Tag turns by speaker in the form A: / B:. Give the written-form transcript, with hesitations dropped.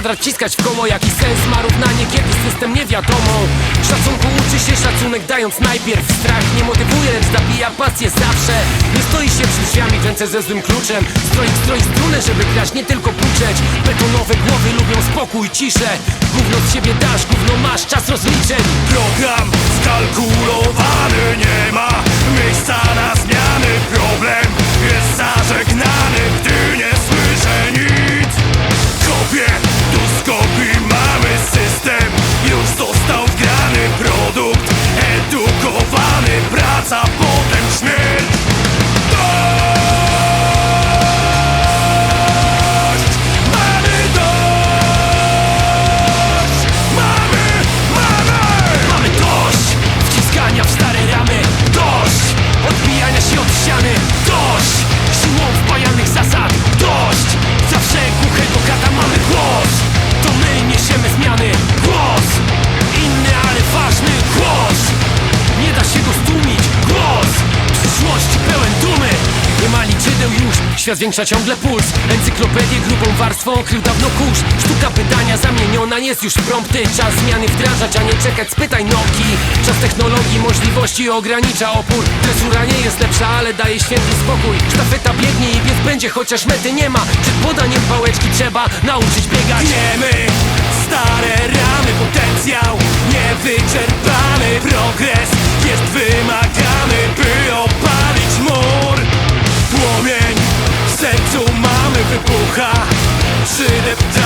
A: kwadrat wciskać w koło. Jaki sens ma równanie, kiedy system nie wiadomo. Szacunku uczy się szacunek, dając najpierw strach. Nie motywuje, lecz zabija pasję zawsze. Nie stoi się przed drzwiami w ręce ze złym kluczem. Stroi strunę, żeby grać, nie tylko puczeć. Betonowe głowy lubią spokój, ciszę. Gówno z siebie dasz, gówno masz, czas rozliczeń.
B: Program skalkulowany, nie ma miejsca na zmiany. Problem jest zażegnany, gdy nie słyszę nic. Kopię tu skopi, mamy system, już został wgrany. Produkt edukowany, praca, potem śmierć.
A: Świat zwiększa ciągle puls. Encyklopedię grubą warstwą okrył dawno kurz. Sztuka pytania zamieniona jest już w prompty. Czas zmiany wdrażać, a nie czekać, spytaj Noki. Czas technologii, możliwości ogranicza opór. Dresura nie jest lepsza, ale daje święty spokój. Sztafeta biegnie i biec będzie, chociaż mety nie ma. Przed podaniem pałeczki trzeba nauczyć biegać.
B: Wiemy, stare ramy, potencjał niewyczerpany. Progres jest wymagany, by opalić mur. Płomień w sercu mamy, wybucha, przydeptany.